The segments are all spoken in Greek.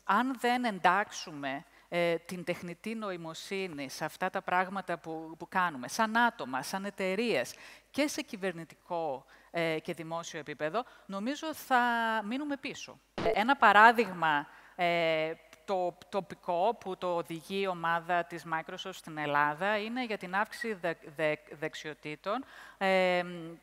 αν δεν εντάξουμε την τεχνητή νοημοσύνη σε αυτά τα πράγματα που κάνουμε, σαν άτομα, σαν εταιρείες και σε κυβερνητικό και δημόσιο επίπεδο, νομίζω θα μείνουμε πίσω. Ένα παράδειγμα το τοπικό που το οδηγεί η ομάδα της Microsoft στην Ελλάδα είναι για την αύξηση δεξιοτήτων,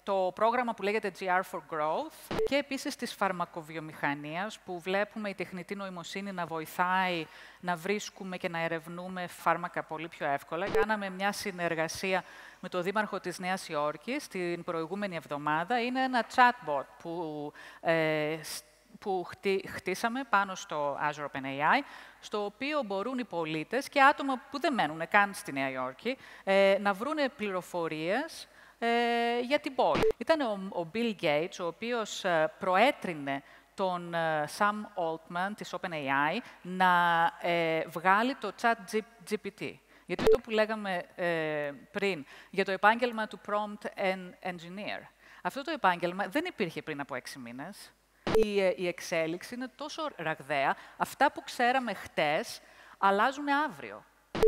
το πρόγραμμα που λέγεται GR for Growth και επίσης της φαρμακοβιομηχανίας, που βλέπουμε η τεχνητή νοημοσύνη να βοηθάει να βρίσκουμε και να ερευνούμε φάρμακα πολύ πιο εύκολα. Κάναμε μια συνεργασία με τον Δήμαρχο της Νέας Υόρκης την προηγούμενη εβδομάδα. Είναι ένα chatbot που χτίσαμε πάνω στο Azure OpenAI, στο οποίο μπορούν οι πολίτες και άτομα που δεν μένουν καν στη Νέα Υόρκη να βρουν πληροφορίες για την πόλη. Ήταν ο Bill Gates, ο οποίος προέτρινε τον Sam Altman της OpenAI να βγάλει το ChatGPT. Γιατί το που λέγαμε πριν για το επάγγελμα του Prompt Engineer. Αυτό το επάγγελμα δεν υπήρχε πριν από 6 μήνες. Η εξέλιξη είναι τόσο ραγδαία, αυτά που ξέραμε χτες αλλάζουν αύριο.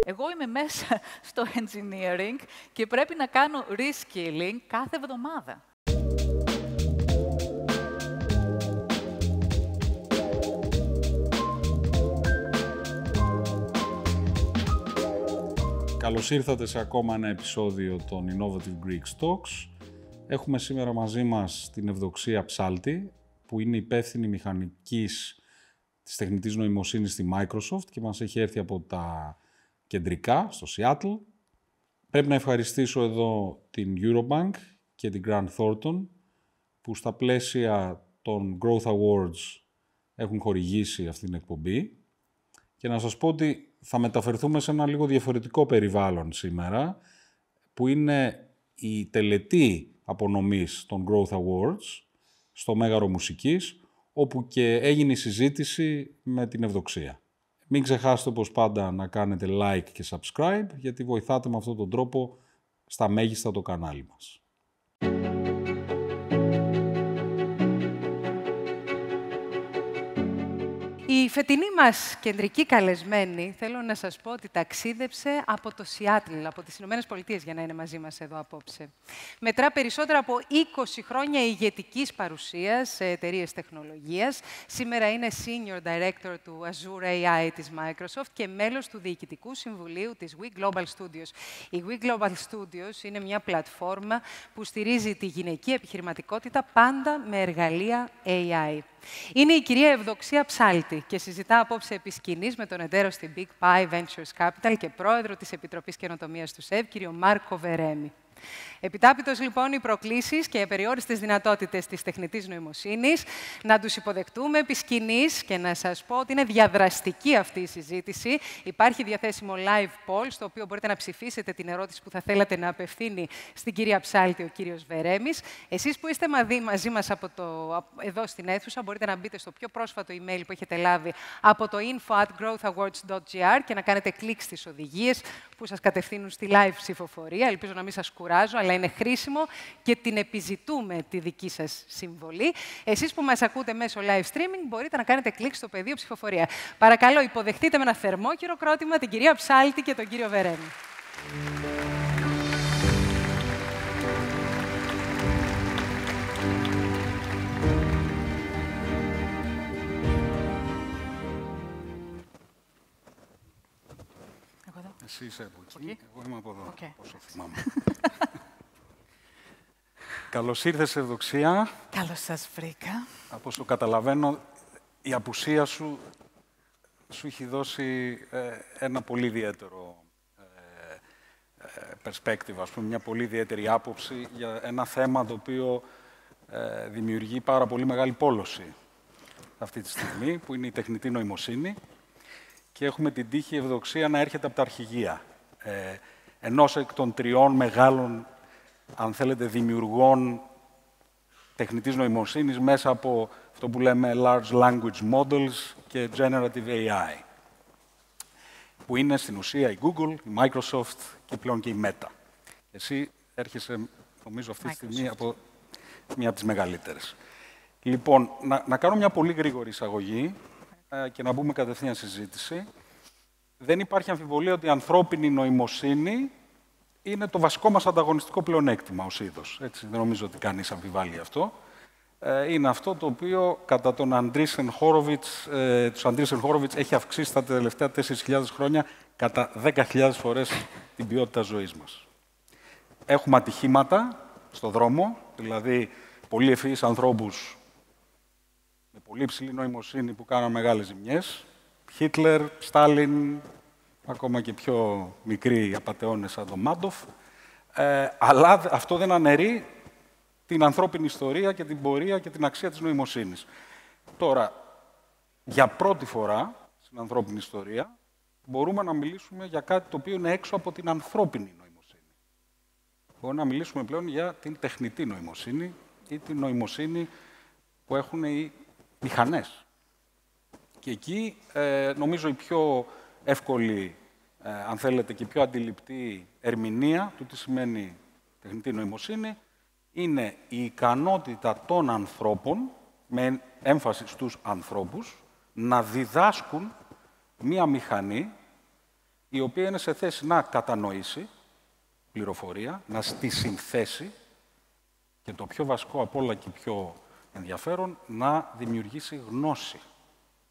Εγώ είμαι μέσα στο engineering και πρέπει να κάνω reskilling κάθε εβδομάδα. Καλώς ήρθατε σε ακόμα ένα επεισόδιο των Innovative Greek Talks. Έχουμε σήμερα μαζί μας την Ευδοξία Ψάλτη, που είναι υπεύθυνη μηχανικής της τεχνητής νοημοσύνης στη Microsoft και μας έχει έρθει από τα κεντρικά, στο Seattle. Πρέπει να ευχαριστήσω εδώ την Eurobank και την Grant Thornton, που στα πλαίσια των Growth Awards έχουν χορηγήσει αυτή την εκπομπή. Και να σας πω ότι θα μεταφερθούμε σε ένα λίγο διαφορετικό περιβάλλον σήμερα, που είναι η τελετή απονομής των Growth Awards στο Μέγαρο Μουσικής, όπου και έγινε η συζήτηση με την Ευδοξία. Μην ξεχάσετε όπως πάντα να κάνετε like και subscribe, γιατί βοηθάτε με αυτόν τον τρόπο στα μέγιστα το κανάλι μας. Η φετινή μας κεντρική καλεσμένη, θέλω να σας πω ότι ταξίδεψε από το Σιάτλ, από τις Ηνωμένες Πολιτείες, για να είναι μαζί μας εδώ απόψε. Μετρά περισσότερα από 20 χρόνια ηγετικής παρουσίας σε εταιρείες τεχνολογίας. Σήμερα είναι Senior Director του Azure AI της Microsoft και μέλος του Διοικητικού Συμβουλίου της We Global Studios. Η We Global Studios είναι μια πλατφόρμα που στηρίζει τη γυναική επιχειρηματικότητα πάντα με εργαλεία AI. Είναι η κυρία Ευδοξία Ψάλτη και συζητά απόψε επί σκηνής με τον εταίρο στην Big Pie Ventures Capital και πρόεδρο της Επιτροπής Καινοτομίας του ΣΕΒ, κύριο Μάρκο Βερέμι. Επιτάπητος, λοιπόν, οι προκλήσεις και οι απεριόριστες δυνατότητες της τεχνητής νοημοσύνης, να τους υποδεχτούμε επί σκηνής και να σας πω ότι είναι διαδραστική αυτή η συζήτηση. Υπάρχει διαθέσιμο live poll, στο οποίο μπορείτε να ψηφίσετε την ερώτηση που θα θέλατε να απευθύνει στην κυρία Ψάλτη ο κύριος Βερέμις. Εσείς που είστε μαζί μας εδώ στην αίθουσα, μπορείτε να μπείτε στο πιο πρόσφατο email που έχετε λάβει από το info@growthawards.gr και να κάνετε κλικ στις οδηγίες που σας κατευθύνουν στη live ψηφοφορία. Ελπίζω να μην σας κουράζω, αλλά είναι χρήσιμο και την επιζητούμε τη δική σας συμβολή. Εσείς που μας ακούτε μέσω live streaming, μπορείτε να κάνετε κλικ στο πεδίο ψηφοφορία. Παρακαλώ, υποδεχτείτε με ένα θερμό χειροκρότημα την κυρία Ψάλτη και τον κύριο Βερέμι. Εσύ είσαι από εκεί, εγώ είμαι από εδώ, όσο θυμάμαι. Καλώς ήρθες, Ευδοξία. Καλώς σας βρήκα. Από όσο καταλαβαίνω, η απουσία σου έχει δώσει ένα πολύ ιδιαίτερο perspective, ας πούμε, μια πολύ ιδιαίτερη άποψη για ένα θέμα το οποίο δημιουργεί πάρα πολύ μεγάλη πόλωση αυτή τη στιγμή, που είναι η τεχνητή νοημοσύνη. Και έχουμε την τύχη, η Ευδοξία, να έρχεται από τα αρχηγεία. Ενός εκ των 3 μεγάλων, αν θέλετε, δημιουργών τεχνητής νοημοσύνης μέσα από αυτό που λέμε Large Language Models και Generative AI, που είναι στην ουσία η Google, η Microsoft και πλέον και η Meta. Εσύ έρχεσαι, νομίζω, αυτή τη στιγμή από μια από τις μεγαλύτερες. Λοιπόν, να κάνω μια πολύ γρήγορη εισαγωγή. και να μπούμε κατευθείαν συζήτηση. Δεν υπάρχει αμφιβολία ότι η ανθρώπινη νοημοσύνη είναι το βασικό μας ανταγωνιστικό πλεονέκτημα ως είδος. Έτσι, δεν νομίζω ότι κανείς αμφιβάλλει αυτό. Είναι αυτό το οποίο κατά τον Αντρίσεν Χόροβιτς έχει αυξήσει τα τελευταία 4.000 χρόνια κατά 10.000 φορές την ποιότητα ζωής μας. Έχουμε ατυχήματα στο δρόμο, δηλαδή πολύ ευφυείς ανθρώπους με πολύ υψηλή νοημοσύνη που κάναν μεγάλες ζημιές. Χίτλερ, Στάλιν, ακόμα και πιο μικροί απατεώνες σαν τον Μάντοφ. Αλλά αυτό δεν αναιρεί την ανθρώπινη ιστορία και την πορεία και την αξία της νοημοσύνης. Τώρα, για πρώτη φορά στην ανθρώπινη ιστορία, μπορούμε να μιλήσουμε για κάτι το οποίο είναι έξω από την ανθρώπινη νοημοσύνη. Μπορούμε να μιλήσουμε πλέον για την τεχνητή νοημοσύνη ή την νοημοσύνη που έχουν οι μηχανές. Και εκεί, νομίζω, η πιο εύκολη, αν θέλετε, και πιο αντιληπτή ερμηνεία του τι σημαίνει τεχνητή νοημοσύνη είναι η ικανότητα των ανθρώπων, με έμφαση στους ανθρώπους, να διδάσκουν μία μηχανή η οποία είναι σε θέση να κατανοήσει πληροφορία, να τη συνθέσει και το πιο βασικό απ' όλα και πιο ενδιαφέρον, να δημιουργήσει γνώση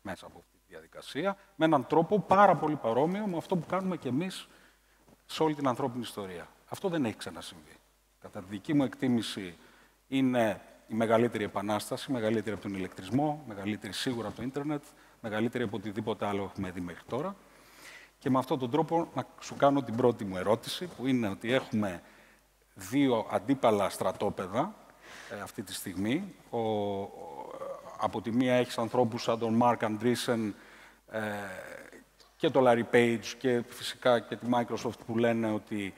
μέσα από αυτή τη διαδικασία, με έναν τρόπο πάρα πολύ παρόμοιο με αυτό που κάνουμε κι εμείς σε όλη την ανθρώπινη ιστορία. Αυτό δεν έχει ξανασυμβεί. Κατά τη δική μου εκτίμηση, είναι η μεγαλύτερη επανάσταση, μεγαλύτερη από τον ηλεκτρισμό, μεγαλύτερη σίγουρα από το ίντερνετ, μεγαλύτερη από οτιδήποτε άλλο έχουμε δει μέχρι τώρα. Και με αυτόν τον τρόπο να σου κάνω την πρώτη μου ερώτηση, που είναι ότι έχουμε δύο αντίπαλα στρατόπεδα αυτή τη στιγμή. Από τη μία έχεις ανθρώπους σαν τον Mark Andreessen και τον Larry Page και φυσικά και τη Microsoft που λένε ότι,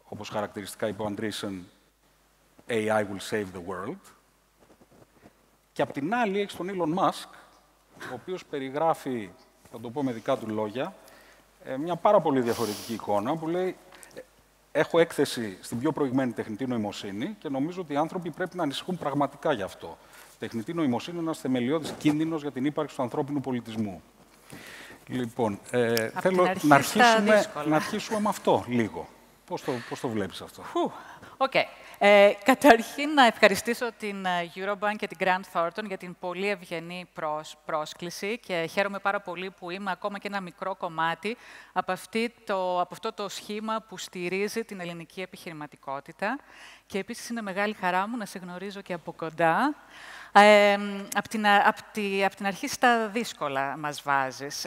όπως χαρακτηριστικά είπε ο Andreessen, AI will save the world. Και απ' την άλλη έχεις τον Elon Musk, ο οποίος περιγράφει, θα το πω με δικά του λόγια, μια πάρα πολύ διαφορετική εικόνα που λέει έχω έκθεση στην πιο προηγμένη τεχνητή νοημοσύνη και νομίζω ότι οι άνθρωποι πρέπει να ανησυχούν πραγματικά γι' αυτό. Η τεχνητή νοημοσύνη είναι ένας θεμελιώδης κίνδυνος για την ύπαρξη του ανθρώπινου πολιτισμού. Λοιπόν, θέλω να αρχίσουμε με αυτό λίγο. Πώς το βλέπεις αυτό? Okay. Καταρχήν, να ευχαριστήσω την Eurobank και την Grant Thornton για την πολύ ευγενή πρόσκληση και χαίρομαι πάρα πολύ που είμαι ακόμα και ένα μικρό κομμάτι από αυτό το σχήμα που στηρίζει την ελληνική επιχειρηματικότητα. Και επίσης είναι μεγάλη χαρά μου να σε γνωρίζω και από κοντά. Απ' την αρχή στα δύσκολα μας βάζεις.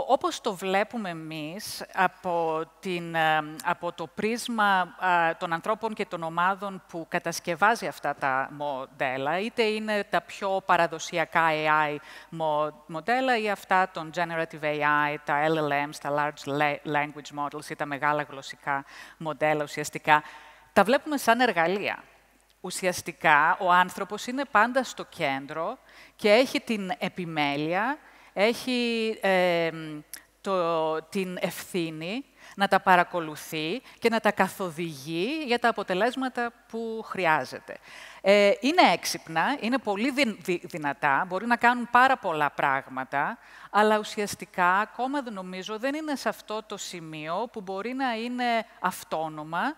Όπως το βλέπουμε εμείς, από το πρίσμα των ανθρώπων και των ομάδων που κατασκευάζει αυτά τα μοντέλα, είτε είναι τα πιο παραδοσιακά AI μοντέλα ή αυτά των Generative AI, τα LLMs, τα Large Language Models ή τα μεγάλα γλωσσικά μοντέλα ουσιαστικά, τα βλέπουμε σαν εργαλεία. Ουσιαστικά, ο άνθρωπος είναι πάντα στο κέντρο και έχει την επιμέλεια, έχει την ευθύνη να τα παρακολουθεί και να τα καθοδηγεί για τα αποτελέσματα που χρειάζεται. Είναι έξυπνα, είναι πολύ δυνατά, μπορεί να κάνουν πάρα πολλά πράγματα, αλλά ουσιαστικά ακόμα νομίζω δεν είναι σε αυτό το σημείο που μπορεί να είναι αυτόνομα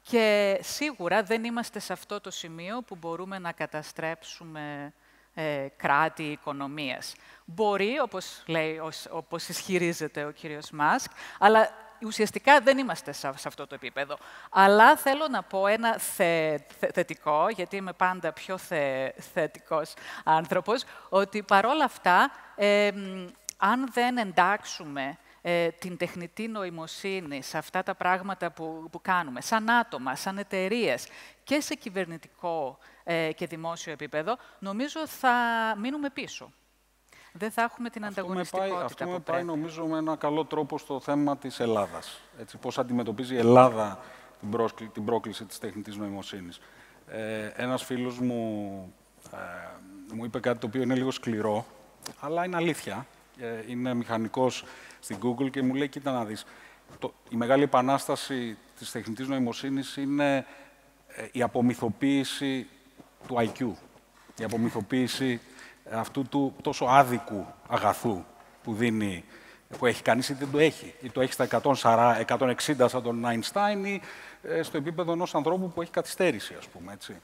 και σίγουρα δεν είμαστε σε αυτό το σημείο που μπορούμε να καταστρέψουμε κράτη, οικονομίες. Μπορεί, όπως ισχυρίζεται ο κύριος Μάσκ, αλλά ουσιαστικά δεν είμαστε σε αυτό το επίπεδο. Αλλά θέλω να πω ένα θετικό, γιατί είμαι πάντα πιο θετικός άνθρωπος, ότι παρόλα αυτά, αν δεν εντάξουμε την τεχνητή νοημοσύνη σε αυτά τα πράγματα που κάνουμε, σαν άτομα, σαν εταιρείες και σε κυβερνητικό και δημόσιο επίπεδο, νομίζω θα μείνουμε πίσω. Δεν θα έχουμε την ανταγωνιστικότητα που πρέπει. Αυτό με πάει, νομίζω, με ένα καλό τρόπο στο θέμα της Ελλάδας. Έτσι, πώς αντιμετωπίζει η Ελλάδα την πρόκληση της τεχνητής νοημοσύνης. Ένας φίλος μου μου είπε κάτι το οποίο είναι λίγο σκληρό, αλλά είναι αλήθεια. Είναι μηχανικός στην Google και μου λέει, κοίτα να δεις, η μεγάλη επανάσταση της τεχνητής νοημοσύνης είναι η απομυθοποίηση του IQ, η απομυθοποίηση αυτού του τόσο άδικου αγαθού που έχει κανείς ή δεν το έχει. Ή το έχει στα 160 σαν τον Einstein ή στο επίπεδο ενός ανθρώπου που έχει καθυστέρηση, ας πούμε. Έτσι.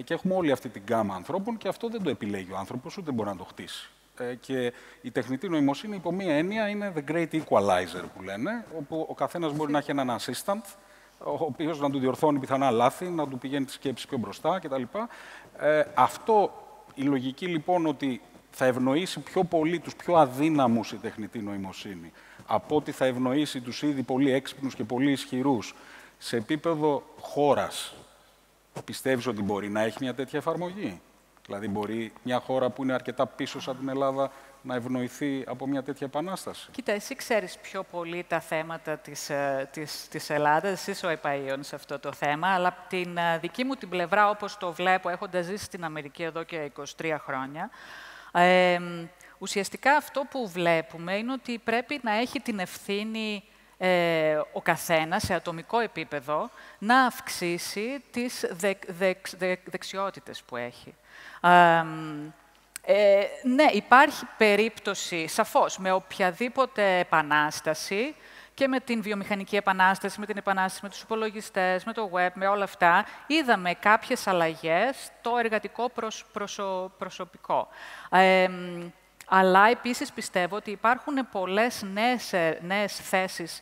Και έχουμε όλη αυτή την γκάμα ανθρώπων και αυτό δεν το επιλέγει ο άνθρωπος, ούτε μπορεί να το χτίσει. Και η τεχνητή νοημοσύνη, υπό μία έννοια, είναι the great equalizer που λένε, όπου ο καθένας μπορεί να έχει έναν assistant, ο οποίος να του διορθώνει πιθανά λάθη, να του πηγαίνει τη σκέψη πιο μπροστά κτλ. Η λογική λοιπόν ότι θα ευνοήσει πιο πολύ τους πιο αδύναμους η τεχνητή νοημοσύνη, από ότι θα ευνοήσει τους ήδη πολύ έξυπνους και πολύ ισχυρούς σε επίπεδο χώρας. Πιστεύεις ότι μπορεί να έχει μια τέτοια εφαρμογή? Δηλαδή, μπορεί μια χώρα που είναι αρκετά πίσω σαν την Ελλάδα να ευνοηθεί από μια τέτοια επανάσταση? Κοίτα, εσύ ξέρεις πιο πολύ τα θέματα της Ελλάδας, εσύ είσαι ο επαΐων σε αυτό το θέμα, αλλά από την δική μου την πλευρά, όπως το βλέπω, έχοντας ζήσει στην Αμερική εδώ και 23 χρόνια, ουσιαστικά αυτό που βλέπουμε είναι ότι πρέπει να έχει την ευθύνη ο καθένας σε ατομικό επίπεδο να αυξήσει τις δεξιότητες που έχει. Ναι, υπάρχει περίπτωση, σαφώς, με οποιαδήποτε επανάσταση και με την βιομηχανική επανάσταση, με την επανάσταση με τους υπολογιστές, με το web, με όλα αυτά, είδαμε κάποιες αλλαγές στο εργατικό προσωπικό. Αλλά επίσης πιστεύω ότι υπάρχουν πολλές νέες θέσεις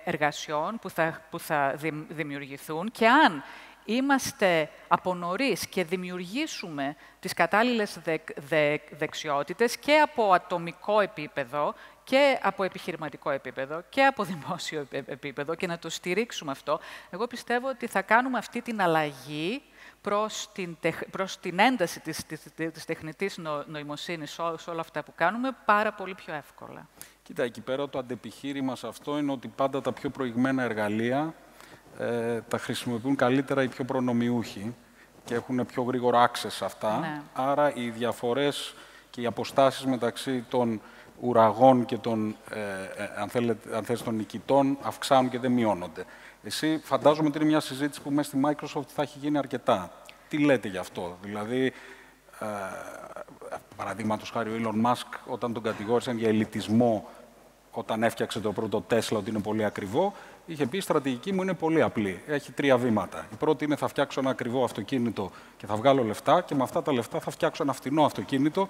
εργασιών που θα δημιουργηθούν και αν είμαστε από νωρίς και δημιουργήσουμε τις κατάλληλες δεξιότητες και από ατομικό επίπεδο και από επιχειρηματικό επίπεδο και από δημόσιο επίπεδο και να το στηρίξουμε αυτό, εγώ πιστεύω ότι θα κάνουμε αυτή την αλλαγή προς την ένταση της τεχνητής νοημοσύνης σε όλα αυτά που κάνουμε πάρα πολύ πιο εύκολα. Κοίτα, εκεί πέρα το αντεπιχείρημα σε αυτό είναι ότι πάντα τα πιο προηγμένα εργαλεία τα χρησιμοποιούν καλύτερα οι πιο προνομιούχοι και έχουν πιο γρήγορο access σε αυτά. Ναι. Άρα οι διαφορές και οι αποστάσεις μεταξύ των ουραγών και των, αν θες, των νικητών αυξάνουν και δεν μειώνονται. Εσύ φαντάζομαι ότι είναι μια συζήτηση που μέσα στη Microsoft θα έχει γίνει αρκετά. Τι λέτε γι' αυτό? Δηλαδή, παραδείγματος χάρη ο Elon Musk, όταν τον κατηγόρησαν για ελιτισμό, όταν έφτιαξε το πρώτο Tesla ότι είναι πολύ ακριβό, είχε πει: η στρατηγική μου είναι πολύ απλή. Έχει 3 βήματα. Η πρώτη είναι θα φτιάξω ένα ακριβό αυτοκίνητο και θα βγάλω λεφτά, και με αυτά τα λεφτά θα φτιάξω ένα φθηνό αυτοκίνητο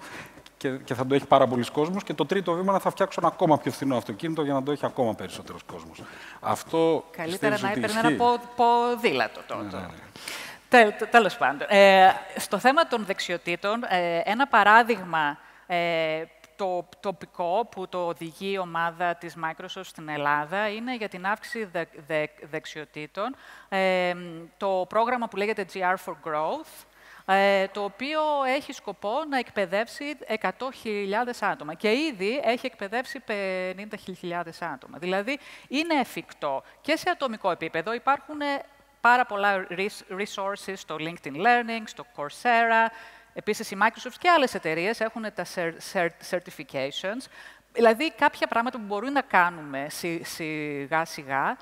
και θα το έχει πάρα πολλοί κόσμος. Και το τρίτο βήμα είναι θα φτιάξω ένα ακόμα πιο φθηνό αυτοκίνητο για να το έχει ακόμα περισσότερος κόσμος. Αυτό καλύτερα να ότι έπαιρνε ισχύει? ένα ποδήλατο τότε. Ναι. Τέλος πάντων. Στο θέμα των δεξιοτήτων, ένα παράδειγμα το τοπικό που το οδηγεί η ομάδα της Microsoft στην Ελλάδα είναι για την αύξηση δεξιοτήτων. Το πρόγραμμα που λέγεται GR for Growth, το οποίο έχει σκοπό να εκπαιδεύσει 100.000 άτομα και ήδη έχει εκπαιδεύσει 50.000 άτομα. Δηλαδή, είναι εφικτό και σε ατομικό επίπεδο. Υπάρχουν πάρα πολλά resources στο LinkedIn Learning, στο Coursera. Επίσης, η Microsoft και άλλες εταιρείες έχουν τα certifications. Δηλαδή, κάποια πράγματα που μπορούμε να κάνουμε σιγά-σιγά.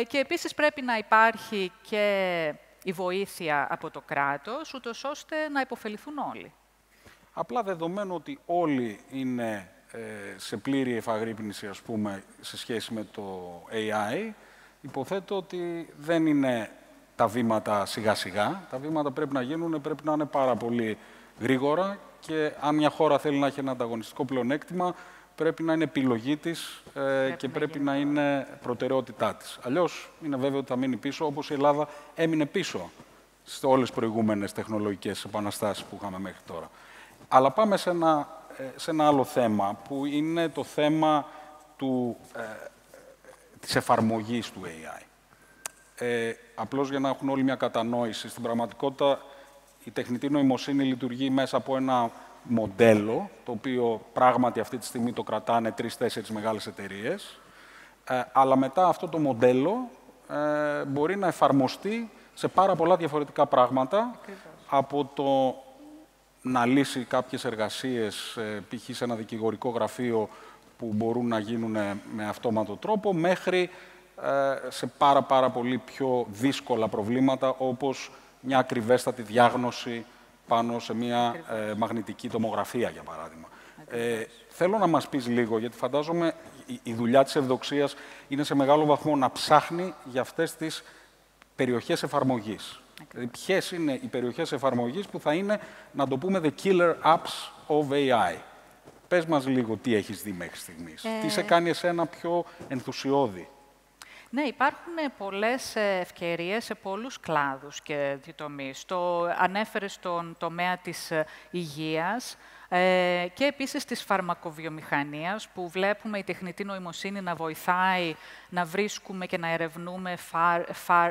Και επίσης, πρέπει να υπάρχει και η βοήθεια από το κράτος, ούτως ώστε να υποφεληθούν όλοι. Απλά δεδομένου ότι όλοι είναι σε πλήρη εφαγρύπνηση, ας πούμε, σε σχέση με το AI, υποθέτω ότι δεν είναι τα βήματα σιγά-σιγά. Τα βήματα πρέπει να γίνουν, πρέπει να είναι πάρα πολύ γρήγορα και αν μια χώρα θέλει να έχει ένα ανταγωνιστικό πλεονέκτημα, πρέπει να είναι επιλογή της και πρέπει να είναι προτεραιότητά της. Αλλιώς είναι βέβαιο ότι θα μείνει πίσω, όπως η Ελλάδα έμεινε πίσω σε όλες τις προηγούμενες τεχνολογικές επαναστάσεις που είχαμε μέχρι τώρα. Αλλά πάμε σε ένα άλλο θέμα, που είναι το θέμα της εφαρμογής του AI. Απλώς για να έχουν όλοι μια κατανόηση, στην πραγματικότητα η τεχνητή νοημοσύνη λειτουργεί μέσα από ένα μοντέλο, το οποίο πράγματι αυτή τη στιγμή το κρατάνε 3-4 μεγάλες εταιρείες, αλλά μετά αυτό το μοντέλο μπορεί να εφαρμοστεί σε πάρα πολλά διαφορετικά πράγματα, από το να λύσει κάποιες εργασίες, π.χ. σε ένα δικηγορικό γραφείο που μπορούν να γίνουν με αυτόματο τρόπο, μέχρι σε πάρα πολύ πιο δύσκολα προβλήματα, όπως μια ακριβέστατη διάγνωση πάνω σε μια μαγνητική τομογραφία, για παράδειγμα. Θέλω να μας πεις λίγο, γιατί φαντάζομαι η δουλειά της Ευδοξίας είναι σε μεγάλο βαθμό να ψάχνει για αυτές τις περιοχές εφαρμογής. Δηλαδή, ποιες είναι οι περιοχές εφαρμογής που θα είναι, να το πούμε, the killer apps of AI. Πες μας λίγο τι έχεις δει μέχρι στιγμής. Τι σε κάνει εσένα πιο ενθουσιώδη. Ναι, υπάρχουν πολλές ευκαιρίες σε πολλούς κλάδους και τομείς. Ανέφερες στον τομέα της υγείας και επίσης της φαρμακοβιομηχανίας, που βλέπουμε η τεχνητή νοημοσύνη να βοηθάει να βρίσκουμε και να ερευνούμε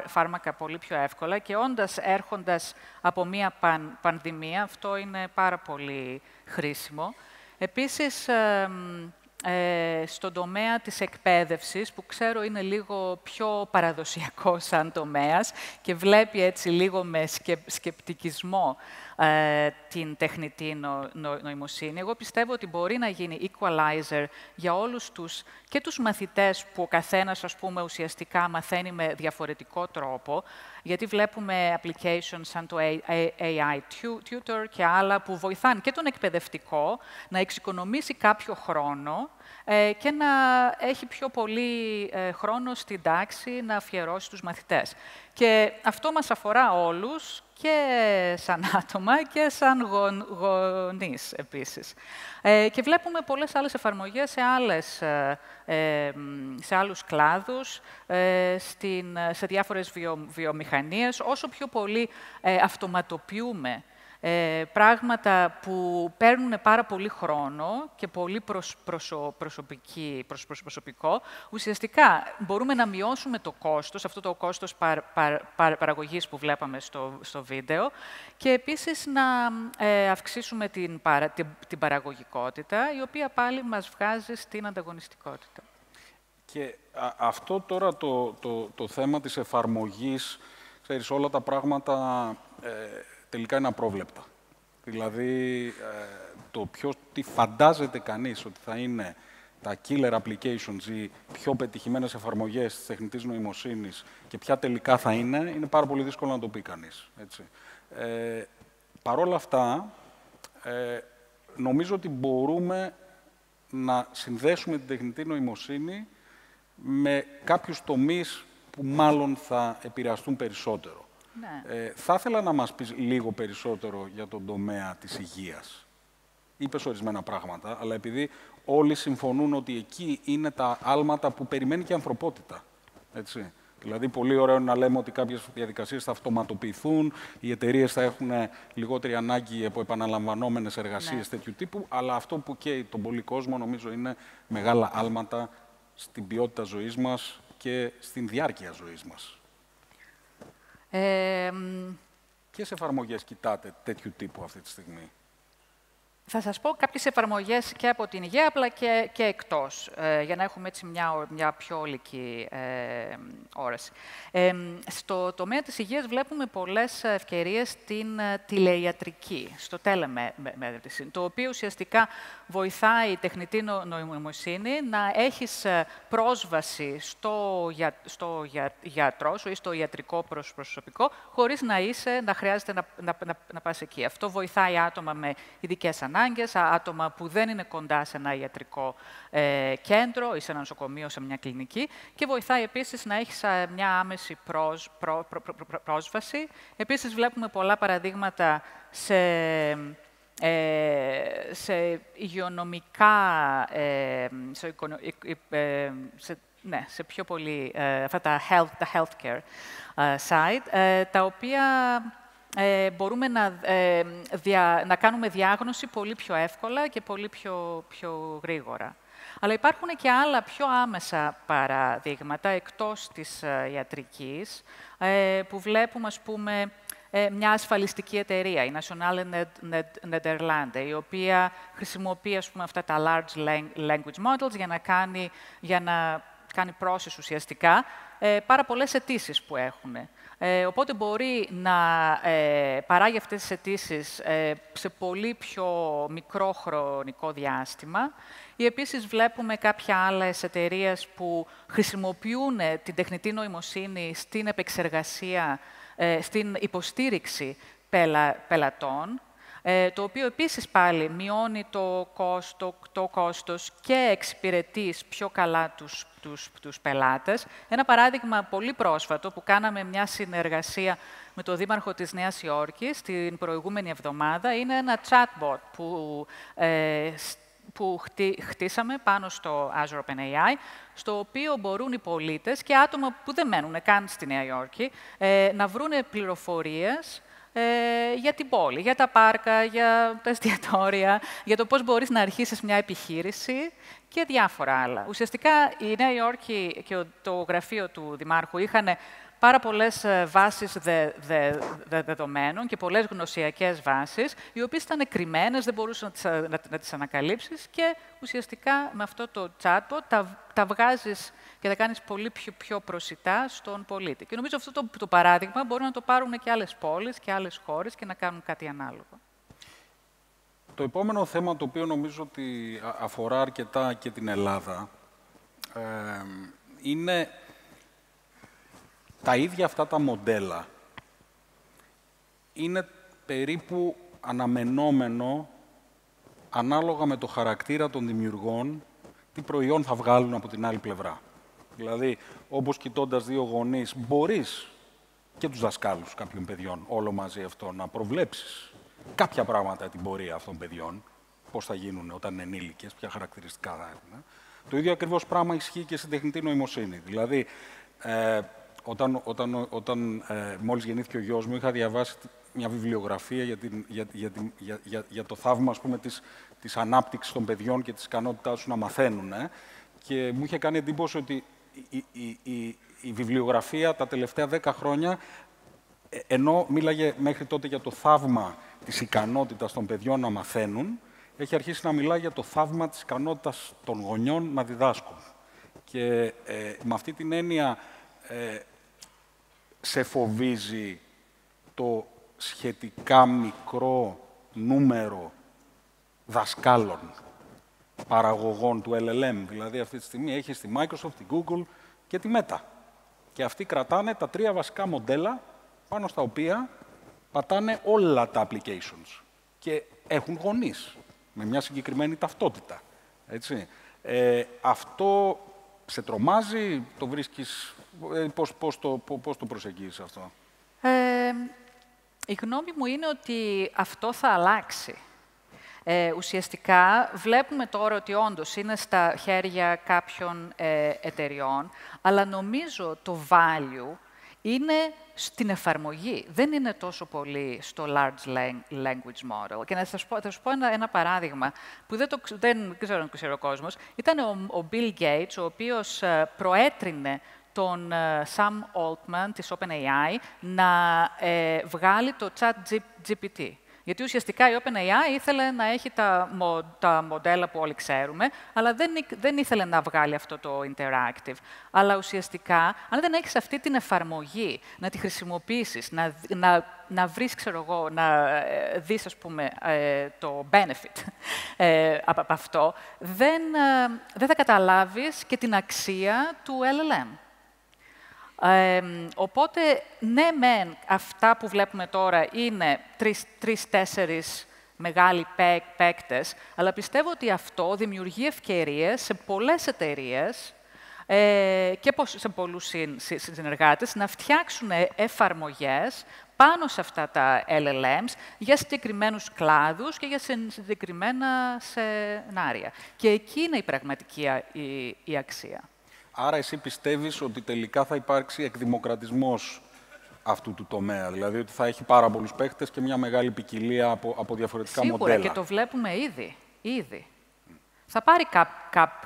φάρμακα πολύ πιο εύκολα, και έρχοντας από μία πανδημία, αυτό είναι πάρα πολύ χρήσιμο. Επίσης, στον τομέα της εκπαίδευσης, που ξέρω είναι λίγο πιο παραδοσιακό σαν τομέας και βλέπει έτσι λίγο με σκεπτικισμό την τεχνητή νοημοσύνη, εγώ πιστεύω ότι μπορεί να γίνει equalizer για όλους και τους μαθητές, που ο καθένας, ας πούμε, ουσιαστικά μαθαίνει με διαφορετικό τρόπο, γιατί βλέπουμε applications σαν το AI Tutor και άλλα που βοηθάνε και τον εκπαιδευτικό να εξοικονομήσει κάποιο χρόνο και να έχει πιο πολύ χρόνο στην τάξη να αφιερώσει τους μαθητές. Και αυτό μας αφορά όλους, και σαν άτομα και σαν γονείς επίσης. Και βλέπουμε πολλές άλλες εφαρμογές σε άλλους κλάδους, σε διάφορες βιομηχανίες. Όσο πιο πολύ αυτοματοποιούμε πράγματα που παίρνουν πάρα πολύ χρόνο και πολύ προσωπικό, ουσιαστικά μπορούμε να μειώσουμε το κόστος, αυτό το κόστος παραγωγής που βλέπαμε στο βίντεο, και επίσης να αυξήσουμε την παραγωγικότητα, η οποία πάλι μας βγάζει στην ανταγωνιστικότητα. Και αυτό τώρα το θέμα της εφαρμογής, ξέρεις, όλα τα πράγματα τελικά είναι απρόβλεπτα. Δηλαδή, τι φαντάζεται κανείς ότι θα είναι τα killer applications ή πιο πετυχημένες εφαρμογές της τεχνητής νοημοσύνης και ποια τελικά θα είναι πάρα πολύ δύσκολο να το πει κανείς. Παρ' όλα αυτά, νομίζω ότι μπορούμε να συνδέσουμε την τεχνητή νοημοσύνη με κάποιους τομείς που μάλλον θα επηρεαστούν περισσότερο. Ναι. Θα ήθελα να μας πεις λίγο περισσότερο για τον τομέα της υγείας. Είπες ορισμένα πράγματα, αλλά επειδή όλοι συμφωνούν ότι εκεί είναι τα άλματα που περιμένει και η ανθρωπότητα. Έτσι. Δηλαδή, πολύ ωραίο είναι να λέμε ότι κάποιες διαδικασίες θα αυτοματοποιηθούν, οι εταιρείες θα έχουν λιγότερη ανάγκη από επαναλαμβανόμενες εργασίες τέτοιου τύπου, αλλά αυτό που καίει τον πολύ κόσμο, νομίζω, είναι μεγάλα άλματα στην ποιότητα ζωής μας και στην διάρκεια ζωής μας. Ποιες εφαρμογές κοιτάτε τέτοιου τύπου αυτή τη στιγμή? Θα σας πω κάποιες εφαρμογές και από την υγεία, απλά και εκτός, για να έχουμε έτσι μια πιο ολική όραση. Στο τομέα της υγείας βλέπουμε πολλές ευκαιρίες στην τηλεϊατρική, στο telemedicine, το οποίο ουσιαστικά βοηθάει η τεχνητή νοημοσύνη να έχεις πρόσβαση στο γιατρό σου ή στο ιατρικό προσωπικό, χωρίς να χρειάζεται να πας εκεί. Αυτό βοηθάει άτομα με ειδικές ανάγκες, άτομα που δεν είναι κοντά σε ένα ιατρικό κέντρο ή σε ένα νοσοκομείο, σε μια κλινική, και βοηθάει επίσης να έχεις μια άμεση πρόσβαση. Επίσης, βλέπουμε πολλά παραδείγματα σε υγειονομικά, σε πιο πολύ αυτά τα healthcare site, τα οποία μπορούμε να κάνουμε διάγνωση πολύ πιο εύκολα και πολύ πιο γρήγορα. Αλλά υπάρχουν και άλλα πιο άμεσα παραδείγματα εκτός της ιατρικής, που βλέπουμε, ας πούμε, μια ασφαλιστική εταιρεία, η Nationale Nederlanden, η οποία χρησιμοποιεί, ας πούμε, αυτά τα large language models για να κάνει process ουσιαστικά πάρα πολλές αιτήσεις που έχουν. Οπότε μπορεί να παράγει αυτές τις αιτήσεις σε πολύ πιο μικρό χρονικό διάστημα. Ή επίσης βλέπουμε κάποια άλλες εταιρείες που χρησιμοποιούν την τεχνητή νοημοσύνη στην επεξεργασία, στην υποστήριξη πελατών, το οποίο επίσης πάλι μειώνει το κόστος και εξυπηρετεί πιο καλά τους πελάτες. Ένα παράδειγμα πολύ πρόσφατο που κάναμε μια συνεργασία με τον Δήμαρχο της Νέας Υόρκης την προηγούμενη εβδομάδα είναι ένα chatbot που χτίσαμε πάνω στο Azure OpenAI, στο οποίο μπορούν οι πολίτες και άτομα που δεν μένουν καν στη Νέα Υόρκη να βρούνε πληροφορίες για την πόλη, για τα πάρκα, για τα εστιατόρια, για το πώς μπορείς να αρχίσεις μια επιχείρηση και διάφορα άλλα. Ουσιαστικά η Νέα Υόρκη και το γραφείο του Δημάρχου είχαν πάρα πολλές βάσεις δεδομένων και πολλές γνωσιακές βάσεις, οι οποίες ήταν κρυμμένες, δεν μπορούσαν να τις ανακαλύψεις και ουσιαστικά με αυτό το chatbot τα βγάζεις και τα κάνεις πολύ πιο προσιτά στον πολίτη. Και νομίζω αυτό το παράδειγμα μπορούν να το πάρουν και άλλες πόλεις και άλλες χώρες και να κάνουν κάτι ανάλογο. Το επόμενο θέμα, το οποίο νομίζω ότι αφορά αρκετά και την Ελλάδα, είναι τα ίδια αυτά τα μοντέλα. Είναι περίπου αναμενόμενο, ανάλογα με το χαρακτήρα των δημιουργών, τι προϊόν θα βγάλουν από την άλλη πλευρά. Δηλαδή, όπως κοιτώντας δύο γονείς, μπορείς και τους δασκάλους κάποιων παιδιών, όλο μαζί αυτό, να προβλέψεις κάποια πράγματα την πορεία αυτών των παιδιών, πώς θα γίνουν όταν είναι ενήλικες, ποια χαρακτηριστικά θα έχουν. Το ίδιο ακριβώς πράγμα ισχύει και στην τεχνητή νοημοσύνη. Δηλαδή, όταν μόλις γεννήθηκε ο γιος μου, είχα διαβάσει μια βιβλιογραφία για το θαύμα, ας πούμε, της ανάπτυξης των παιδιών και της ικανότητάς τους να μαθαίνουν. Και μου είχε κάνει εντύπωση ότι η βιβλιογραφία τα τελευταία 10 χρόνια, ενώ μίλαγε μέχρι τότε για το θαύμα της ικανότητας των παιδιών να μαθαίνουν, έχει αρχίσει να μιλάει για το θαύμα της ικανότητας των γονιών να διδάσκουν. Και με αυτή την έννοια σε φοβίζει το σχετικά μικρό νούμερο δασκάλων, παραγωγών του LLM. Δηλαδή, αυτή τη στιγμή έχει τη Microsoft, τη Google και τη Meta. Και αυτοί κρατάνε τα 3 βασικά μοντέλα πάνω στα οποία πατάνε όλα τα applications. Και έχουν γονείς, με μια συγκεκριμένη ταυτότητα. Έτσι. Αυτό σε τρομάζει, το βρίσκεις, πώς το προσεγγίζεις αυτό? Η γνώμη μου είναι ότι αυτό θα αλλάξει. Ουσιαστικά βλέπουμε τώρα ότι όντως είναι στα χέρια κάποιων εταιριών, αλλά νομίζω το value είναι στην εφαρμογή. Δεν είναι τόσο πολύ στο large language model. Και θα σας πω ένα παράδειγμα που δεν ξέρω αν ξέρει ο κόσμος. Ήταν ο Bill Gates, ο οποίος προέτρινε τον Sam Altman της OpenAI να βγάλει το ChatGPT. Γιατί ουσιαστικά η OpenAI ήθελε να έχει τα μοντέλα που όλοι ξέρουμε, αλλά δεν ήθελε να βγάλει αυτό το interactive. Αλλά ουσιαστικά, αν δεν έχεις αυτή την εφαρμογή, να τη χρησιμοποιήσεις, να βρεις, ξέρω εγώ, να δεις, ας πούμε, το benefit από αυτό, δεν θα καταλάβεις και την αξία του LLM. Οπότε, ναι, μεν, αυτά που βλέπουμε τώρα είναι 3-4 μεγάλοι παίκτες, αλλά πιστεύω ότι αυτό δημιουργεί ευκαιρίες σε πολλές εταιρείες και σε πολλούς συνεργάτες να φτιάξουν εφαρμογές πάνω σε αυτά τα LLMs για συγκεκριμένους κλάδους και για συγκεκριμένα σενάρια. Και εκεί είναι η πραγματική η αξία. Άρα εσύ πιστεύεις ότι τελικά θα υπάρξει εκδημοκρατισμός αυτού του τομέα, δηλαδή ότι θα έχει πάρα πολλούς παίχτες και μια μεγάλη ποικιλία από διαφορετικά μοντέλα? Σίγουρα, και το βλέπουμε ήδη. Θα πάρει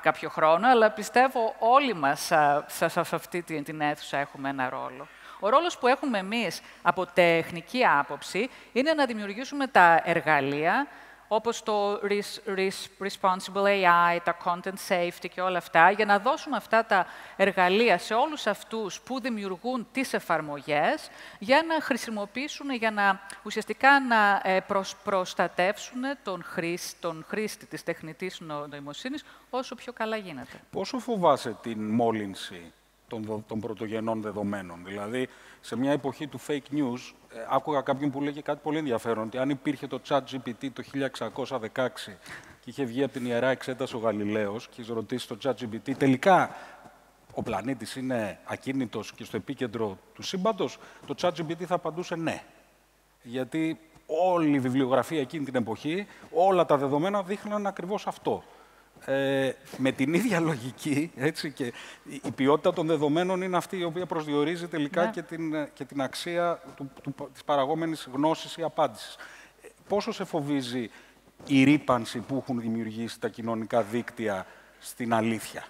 κάποιο χρόνο, αλλά πιστεύω όλοι μας σε αυτή την αίθουσα έχουμε ένα ρόλο. Ο ρόλος που έχουμε εμείς από τεχνική άποψη είναι να δημιουργήσουμε τα εργαλεία, όπως το Responsible AI, τα Content Safety και όλα αυτά, για να δώσουμε αυτά τα εργαλεία σε όλους αυτούς που δημιουργούν τις εφαρμογές, για να χρησιμοποιήσουν, για να ουσιαστικά να προστατεύσουν τον χρήστη της τεχνητής νοημοσύνης όσο πιο καλά γίνεται. Πόσο φοβάσαι την μόλυνση των πρωτογενών δεδομένων? Δηλαδή, σε μια εποχή του fake news, άκουγα κάποιον που λέγε κάτι πολύ ενδιαφέρον, ότι αν υπήρχε το ChatGPT το 1616 και είχε βγει από την Ιερά Εξέταση ο Γαλιλαίος και είχε ρωτήσει το ChatGPT τελικά ο πλανήτης είναι ακίνητος και στο επίκεντρο του σύμπαντος, το ChatGPT θα απαντούσε ναι. Γιατί όλη η βιβλιογραφία εκείνη την εποχή, όλα τα δεδομένα δείχναν ακριβώς αυτό. Με την ίδια λογική, έτσι, και η ποιότητα των δεδομένων είναι αυτή η οποία προσδιορίζει τελικά και την αξία της παραγόμενης γνώσης ή απάντησης. Πόσο σε φοβίζει η ρύπανση που έχουν δημιουργήσει τα κοινωνικά δίκτυα στην αλήθεια?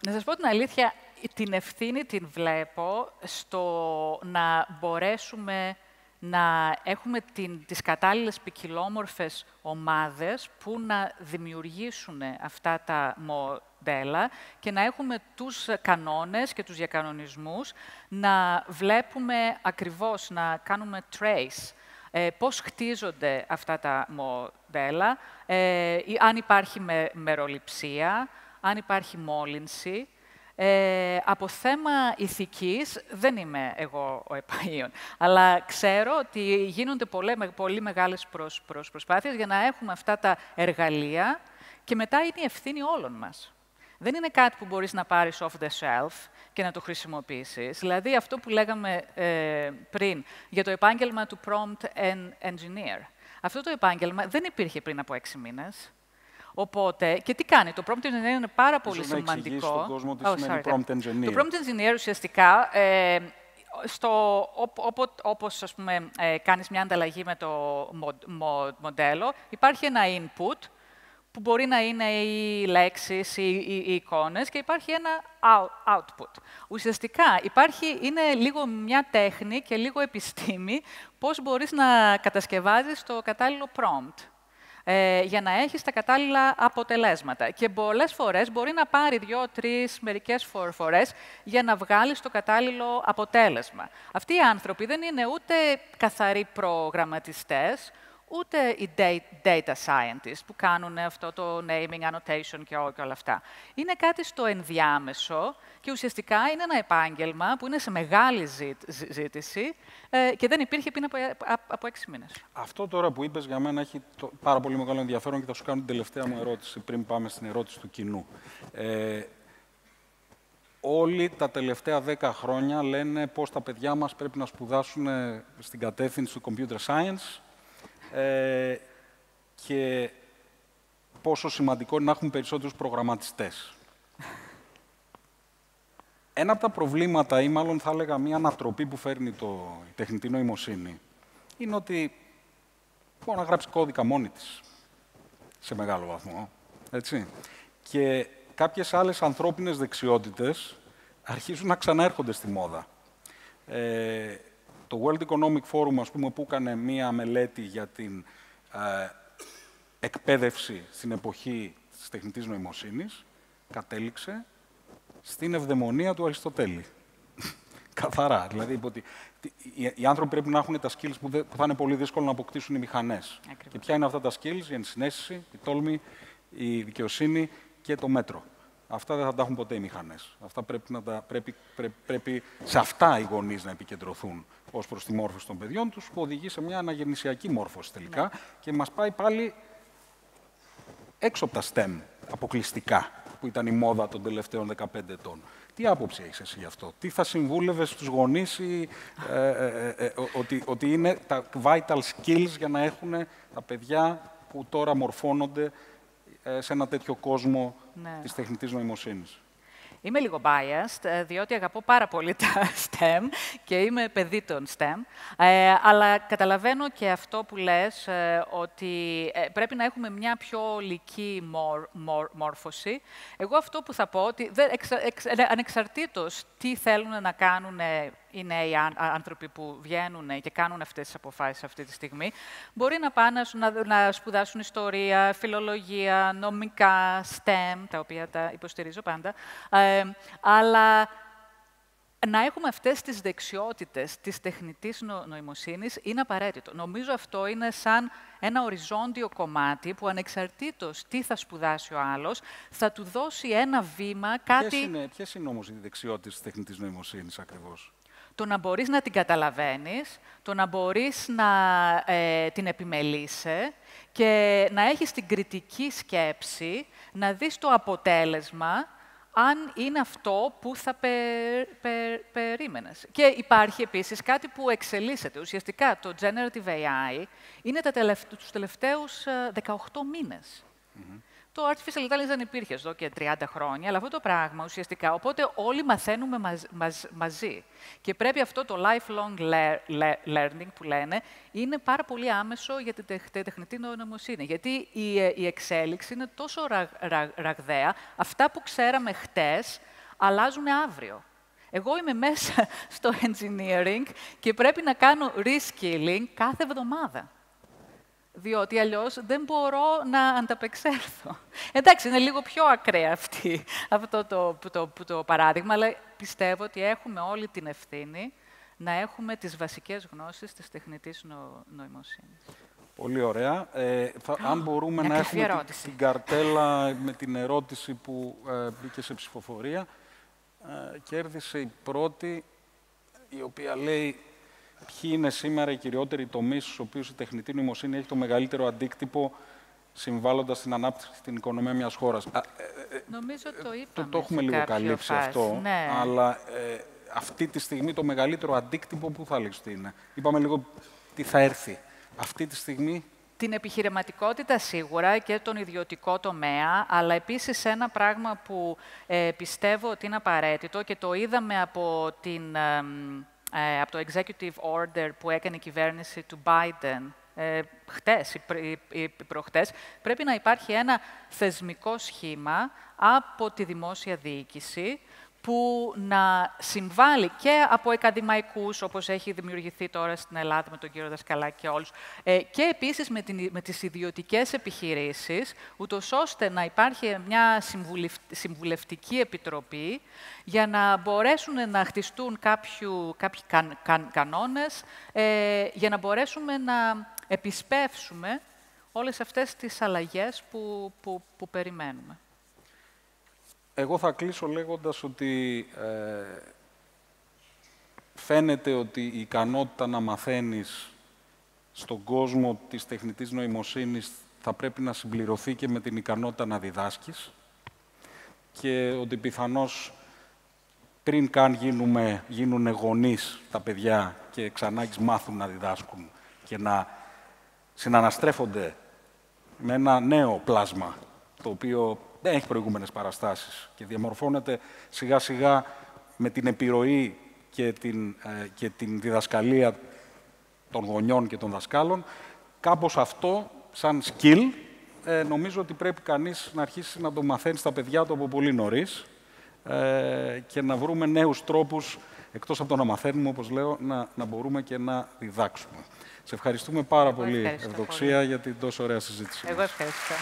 Να σας πω την αλήθεια, την ευθύνη την βλέπω στο να μπορέσουμε να έχουμε τις κατάλληλες ποικιλόμορφες ομάδες που να δημιουργήσουν αυτά τα μοντέλα και να έχουμε τους κανόνες και τους διακανονισμούς, να βλέπουμε ακριβώς, να κάνουμε trace πώς χτίζονται αυτά τα μοντέλα, αν υπάρχει μεροληψία, αν υπάρχει μόλυνση. Από θέμα ηθικής δεν είμαι εγώ ο επαΐων, αλλά ξέρω ότι γίνονται πολύ μεγάλες προσπάθειες για να έχουμε αυτά τα εργαλεία και μετά είναι η ευθύνη όλων μας. Δεν είναι κάτι που μπορείς να πάρεις off the shelf και να το χρησιμοποιήσεις. Δηλαδή αυτό που λέγαμε πριν για το επάγγελμα του prompt engineer. Αυτό το επάγγελμα δεν υπήρχε πριν από 6 μήνες. Οπότε, και τι κάνει, το prompt engineer είναι πάρα πολύ σημαντικό. Στον κόσμο τι σημαίνει prompt engineer. Το prompt engineer ουσιαστικά, όπως ας πούμε, κάνεις μια ανταλλαγή με το μοντέλο, υπάρχει ένα input, που μπορεί να είναι οι λέξεις ή οι εικόνες, και υπάρχει ένα output. Ουσιαστικά, είναι λίγο μια τέχνη και λίγο επιστήμη πώς μπορείς να κατασκευάζεις το κατάλληλο prompt για να έχεις τα κατάλληλα αποτελέσματα. Και πολλές φορές μπορεί να πάρει 2-3, μερικές φορές για να βγάλεις το κατάλληλο αποτέλεσμα. Αυτοί οι άνθρωποι δεν είναι ούτε καθαροί προγραμματιστές, ούτε οι data scientists που κάνουν αυτό το naming, annotation και όλα αυτά. Είναι κάτι στο ενδιάμεσο και ουσιαστικά είναι ένα επάγγελμα που είναι σε μεγάλη ζήτηση και δεν υπήρχε πριν από 6 μήνες. Αυτό τώρα που είπες για μένα έχει πάρα πολύ μεγάλο ενδιαφέρον και θα σου κάνω την τελευταία μου ερώτηση πριν πάμε στην ερώτηση του κοινού. Όλοι τα τελευταία 10 χρόνια λένε πώς τα παιδιά μας πρέπει να σπουδάσουν στην κατεύθυνση του computer science, και πόσο σημαντικό είναι να έχουν περισσότερους προγραμματιστές. Ένα από τα προβλήματα, ή μάλλον θα έλεγα μια ανατροπή που φέρνει η τεχνητή νοημοσύνη, είναι ότι μπορεί να γράψει κώδικα μόνη της, σε μεγάλο βαθμό, έτσι. Και κάποιες άλλες ανθρώπινες δεξιότητες αρχίζουν να ξαναέρχονται στη μόδα. Το World Economic Forum, ας πούμε, που έκανε μία μελέτη για την εκπαίδευση στην εποχή της τεχνητής νοημοσύνης, κατέληξε στην ευδαιμονία του Αριστοτέλη. Καθαρά. Δηλαδή, ότι οι άνθρωποι πρέπει να έχουν τα skills που θα είναι πολύ δύσκολο να αποκτήσουν οι μηχανές. Ακριβώς. Και ποια είναι αυτά τα skills? Η ενσυναίσθηση, η τόλμη, η δικαιοσύνη και το μέτρο. Αυτά δεν θα τα έχουν ποτέ οι μηχανές. Αυτά πρέπει σε αυτά οι γονείς να επικεντρωθούν ως προς τη μόρφωση των παιδιών τους, που οδηγεί σε μια αναγεννησιακή μόρφωση τελικά και μας πάει πάλι έξω από τα STEM αποκλειστικά, που ήταν η μόδα των τελευταίων 15 ετών. Τι άποψη έχεις εσύ γι' αυτό? Τι θα συμβούλευες στους γονείς ότι είναι τα vital skills για να έχουν τα παιδιά που τώρα μορφώνονται σε ένα τέτοιο κόσμο της τεχνητής νοημοσύνης? Είμαι λίγο biased, διότι αγαπώ πάρα πολύ τα STEM και είμαι παιδί των STEM, αλλά καταλαβαίνω και αυτό που λες, ότι πρέπει να έχουμε μια πιο ολική μόρφωση. Εγώ αυτό που θα πω, ότι ανεξαρτήτως τι θέλουν να κάνουν οι νέοι άνθρωποι που βγαίνουν και κάνουν αυτές τις αποφάσεις αυτή τη στιγμή, μπορεί να πάνε να σπουδάσουν ιστορία, φιλολογία, νομικά, STEM, τα οποία τα υποστηρίζω πάντα, αλλά να έχουμε αυτές τις δεξιότητες της τεχνητής νοημοσύνης είναι απαραίτητο. Νομίζω αυτό είναι σαν ένα οριζόντιο κομμάτι που ανεξαρτήτως τι θα σπουδάσει ο άλλος, θα του δώσει ένα βήμα, κάτι... Ποιες είναι όμως οι δεξιότητες της τεχνητής νοημοσύνης ακριβώς? Το να μπορείς να την καταλαβαίνεις, το να μπορείς να την επιμελείσαι και να έχεις την κριτική σκέψη, να δεις το αποτέλεσμα, αν είναι αυτό που θα περίμενες. Και υπάρχει επίσης κάτι που εξελίσσεται. Ουσιαστικά το Generative AI είναι τους τελευταίους 18 μήνες. Το Artificial Intelligence δεν υπήρχε εδώ και 30 χρόνια, αλλά αυτό το πράγμα ουσιαστικά, οπότε όλοι μαθαίνουμε μαζί. Και πρέπει αυτό το lifelong learning που λένε, είναι πάρα πολύ άμεσο για την τεχνητή νοημοσύνη. Γιατί η εξέλιξη είναι τόσο ραγδαία, αυτά που ξέραμε χτες αλλάζουν αύριο. Εγώ είμαι μέσα στο engineering και πρέπει να κάνω reskilling κάθε εβδομάδα. Διότι αλλιώς δεν μπορώ να ανταπεξέλθω. Εντάξει, είναι λίγο πιο ακραία αυτό το παράδειγμα, αλλά πιστεύω ότι έχουμε όλη την ευθύνη να έχουμε τις βασικές γνώσεις της τεχνητής νοημοσύνης. Πολύ ωραία. Αν μπορούμε να έχουμε την καρτέλα με την ερώτηση που μπήκε σε ψηφοφορία. Κέρδισε η πρώτη, η οποία λέει ποιοι είναι σήμερα οι κυριότεροι τομείς στους οποίους η τεχνητή νοημοσύνη έχει το μεγαλύτερο αντίκτυπο συμβάλλοντας στην ανάπτυξη στην οικονομία μιας χώρας. Νομίζω το είπαμε. Το έχουμε λίγο καλύψει αυτό, ναι. Αλλά αυτή τη στιγμή το μεγαλύτερο αντίκτυπο που θα λέγεις τι είναι. Είπαμε λίγο τι θα έρθει. Αυτή τη στιγμή... Την επιχειρηματικότητα σίγουρα και τον ιδιωτικό τομέα, αλλά επίσης ένα πράγμα που πιστεύω ότι είναι απαραίτητο και το είδαμε από το executive order που έκανε η κυβέρνηση του Biden χτες ή προχτές, πρέπει να υπάρχει ένα θεσμικό σχήμα από τη δημόσια διοίκηση που να συμβάλλει και από ακαδημαϊκούς, όπως έχει δημιουργηθεί τώρα στην Ελλάδα με τον κύριο Δασκαλάκη και όλους, και επίσης με τις ιδιωτικές επιχειρήσεις, ούτως ώστε να υπάρχει μια συμβουλευτική επιτροπή για να μπορέσουν να χτιστούν κάποιοι κανόνες, για να μπορέσουμε να επισπεύσουμε όλες αυτές τις αλλαγές που περιμένουμε. Εγώ θα κλείσω λέγοντας ότι φαίνεται ότι η ικανότητα να μαθαίνεις στον κόσμο της τεχνητής νοημοσύνης θα πρέπει να συμπληρωθεί και με την ικανότητα να διδάσκεις και ότι πιθανώς πριν καν γίνουν γονείς τα παιδιά και εξ ανάγκης μάθουν να διδάσκουν και να συναναστρέφονται με ένα νέο πλάσμα, το οποίο δεν έχει προηγούμενες παραστάσεις και διαμορφώνεται σιγά-σιγά με την επιρροή και την διδασκαλία των γονιών και των δασκάλων. Κάπως αυτό, σαν skill, νομίζω ότι πρέπει κανείς να αρχίσει να το μαθαίνει στα παιδιά του από πολύ νωρίς και να βρούμε νέους τρόπους, εκτός από το να μαθαίνουμε, όπως λέω, να μπορούμε και να διδάξουμε. Σε ευχαριστούμε πάρα πολύ, Ευδοξία, για την τόσο ωραία συζήτηση. Εγώ ευχαριστώ.